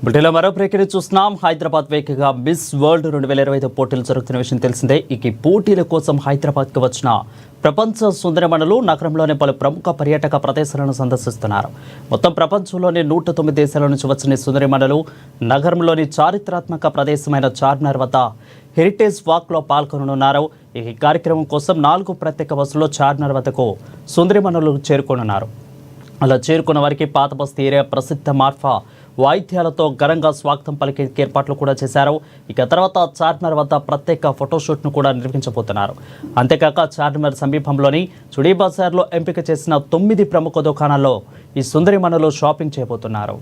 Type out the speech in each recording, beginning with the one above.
బుల్టెన్లో మరో బ్రేకింగ్ చూస్తున్నాం. హైదరాబాద్ వేదికగా మిస్ వరల్డ్ 2025 పోటీలు జరుగుతున్న విషయం తెలిసిందే. ఈ పోటీల కోసం హైదరాబాద్కి వచ్చిన ప్రపంచ సుందరమణులు నగరంలోని పలు ప్రముఖ పర్యాటక ప్రదేశాలను సందర్శిస్తున్నారు. మొత్తం ప్రపంచంలోని 109 దేశాల నుంచి వచ్చిన సుందరమణులు నగరంలోని చారిత్రాత్మక ప్రదేశమైన చార్మినార్ వద్ద హెరిటేజ్ వాక్లో పాల్గొననున్నారు. ఈ కార్యక్రమం కోసం 4 ప్రత్యేక బస్సుల్లో చార్మినార్ వద్దకు సుందరమణులు చేరుకోనున్నారు. అలా చేరుకున్న వారికి పాత బస్తీ ఏరియా ప్రసిద్ధ మార్ఫా వాయిద్యాలతో ఘనంగా స్వాగతం పలికే ఏర్పాట్లు కూడా చేశారు. ఇక తర్వాత చార్మినార్ వద్ద ప్రత్యేక ఫోటోషూట్ను కూడా నిర్వహించబోతున్నారు. అంతేకాక చార్మినార్ సమీపంలోని చుడీ బజార్లో ఎంపిక చేసిన 9 ప్రముఖ దుకాణాల్లో ఈ సుందరిమణులు షాపింగ్ చేయబోతున్నారు.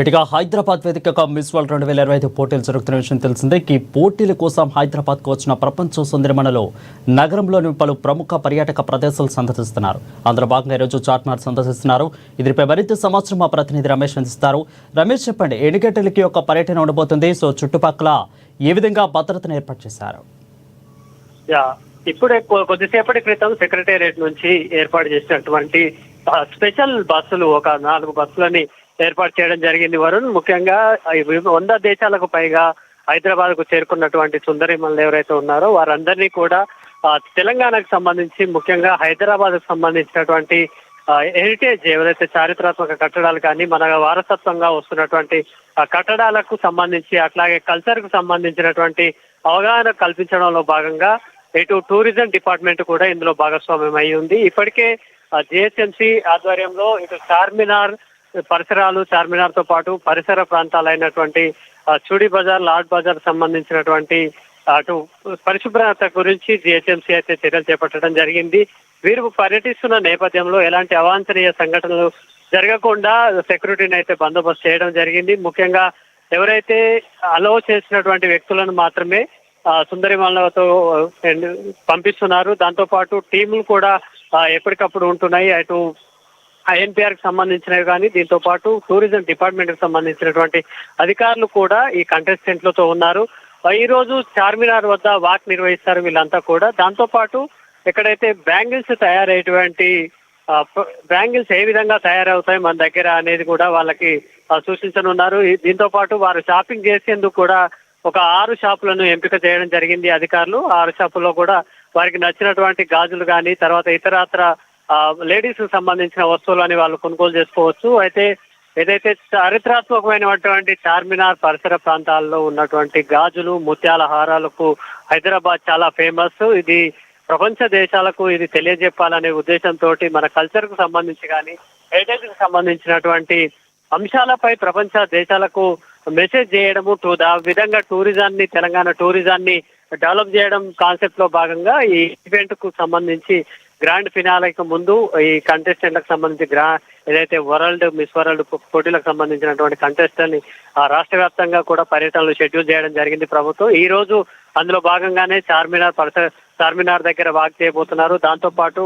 ఇటుగా హైదరాబాద్ వేదికగా మిస్ వరల్డ్ 2025 పోటీలు జరుగుతున్న విషయం తెలిసిందే. ఈ పోటీల కోసం హైదరాబాద్కు వచ్చిన ప్రపంచ సుందరిమణులు నగరంలోని పలు ప్రముఖ పర్యాటక ప్రదేశాలు సందర్శిస్తున్నారు. అందులో భాగంగా ఈరోజు చార్మినార్ సందర్శిస్తున్నారు. ఇదిపై మరింత సమాచారం మా ప్రతినిధి రమేష్ అందిస్తారు. రమేష్, చెప్పండి, ఎన్ని గంటలకి ఒక పర్యటన ఉండబోతుంది? సో చుట్టుపక్కల ఏ విధంగా భద్రతను ఏర్పాటు చేశారు? ఇప్పుడే కొద్దిసేపటి క్రితం సెక్రటేరియట్ నుంచి ఏర్పాటు చేసినటువంటి స్పెషల్ బస్సులు, ఒక 4 బస్సులని ఏర్పాటు చేయడం జరిగింది వరుణ్. ముఖ్యంగా 100 దేశాలకు పైగా హైదరాబాద్ కు చేరుకున్నటువంటి సుందరిమణులు ఎవరైతే ఉన్నారో వారందరినీ కూడా తెలంగాణకు సంబంధించి, ముఖ్యంగా హైదరాబాద్ కు సంబంధించినటువంటి హెరిటేజ్ ఏవైతే చారిత్రాత్మక కట్టడాలు కానీ మన వారసత్వంగా వస్తున్నటువంటి కట్టడాలకు సంబంధించి, అట్లాగే కల్చర్ కు సంబంధించినటువంటి అవగాహన కల్పించడంలో భాగంగా ఇటు టూరిజం డిపార్ట్మెంట్ కూడా ఇందులో భాగస్వామ్యం అయి ఉంది. ఇప్పటికే జిహెచ్ఎంసీ ఆధ్వర్యంలో ఇటు చార్మినార్ పరిసరాలు, చార్మినార్ తో పాటు పరిసర ప్రాంతాలైనటువంటి చూడి బజార్, లాడ్ బజార్ సంబంధించినటువంటి అటు పరిశుభ్రత గురించి జిహెచ్ఎంసీ అయితే చర్యలు చేపట్టడం జరిగింది. వీరు పర్యటిస్తున్న నేపథ్యంలో ఎలాంటి అవాంఛనీయ సంఘటనలు జరగకుండా సెక్యూరిటీని అయితే బందోబస్తు చేయడం జరిగింది. ముఖ్యంగా ఎవరైతే అలో చేసినటువంటి వ్యక్తులను మాత్రమే సుందరిమణులతో పంపిస్తున్నారు. దాంతో పాటు టీములు కూడా ఎప్పటికప్పుడు ఉంటున్నాయి. అటు ఐఎన్పిఆర్ కి సంబంధించినవి కానీ, దీంతో పాటు టూరిజం డిపార్ట్మెంట్ కి సంబంధించినటువంటి అధికారులు కూడా ఈ కంటెస్టెంట్లతో ఉన్నారు. ఈ రోజు చార్మినార్ వద్ద వాక్ నిర్వహిస్తారు వీళ్ళంతా కూడా. దాంతో పాటు ఎక్కడైతే బ్యాంగిల్స్ తయారయ్యేటువంటి బ్యాంగిల్స్ ఏ విధంగా తయారవుతాయి మన దగ్గర అనేది కూడా వాళ్ళకి సూచించనున్నారు. దీంతో పాటు వారు షాపింగ్ చేసేందుకు కూడా ఒక 6 షాపులను ఎంపిక చేయడం జరిగింది అధికారులు. 6 షాపుల్లో కూడా వారికి నచ్చినటువంటి గాజులు కానీ, తర్వాత ఇతరత్ర లేడీస్ కు సంబంధించిన వస్తువులని వాళ్ళు కొనుగోలు చేసుకోవచ్చు. అయితే ఏదైతే చారిత్రాత్మకమైనటువంటి చార్మినార్ పరిసర ప్రాంతాల్లో ఉన్నటువంటి గాజులు, ముత్యాల హారాలకు హైదరాబాద్ చాలా ఫేమస్. ఇది ప్రపంచ దేశాలకు ఇది తెలియజెప్పాలనే ఉద్దేశంతో మన కల్చర్ కు సంబంధించి కానీ, హెరిటేజ్ కు సంబంధించినటువంటి అంశాలపై ప్రపంచ దేశాలకు మెసేజ్ చేయడము, విధంగా టూరిజాన్ని, తెలంగాణ టూరిజాన్ని డెవలప్ చేయడం కాన్సెప్ట్ లో భాగంగా ఈ ఈవెంట్ కు సంబంధించి గ్రాండ్ ఫినాలేకి ముందు ఈ కంటెస్టెంట్లకు సంబంధించి ఏదైతే మిస్ వరల్డ్ పోటీలకు సంబంధించినటువంటి కంటెస్టెంట్ ని రాష్ట్ర వ్యాప్తంగా కూడా పర్యటనలు షెడ్యూల్ చేయడం జరిగింది ప్రభుత్వం. ఈ రోజు అందులో భాగంగానే చార్మినార్ దగ్గర వాక్ చేయబోతున్నారు. దాంతో పాటు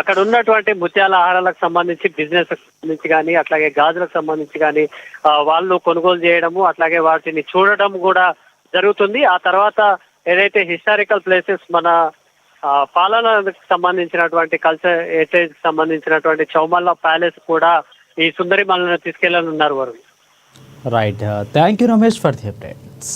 అక్కడ ఉన్నటువంటి ముత్యాల ఆహారాలకు సంబంధించి బిజినెస్ సంబంధించి కానీ, అట్లాగే గాజులకు సంబంధించి కానీ వాళ్ళు కొనుగోలు చేయడము, అట్లాగే వాటిని చూడడం కూడా జరుగుతుంది. ఆ తర్వాత ఏదైతే హిస్టారికల్ ప్లేసెస్, మన పాలనకు సంబంధించినటువంటి కల్చర్ హెరిటేజ్ సంబంధించినటువంటి చౌమల్లా ప్యాలెస్ కూడా ఈ సుందరిమణులను తీసుకెళ్లనున్నారు వారు. Right, thank you Ramesh for the updates.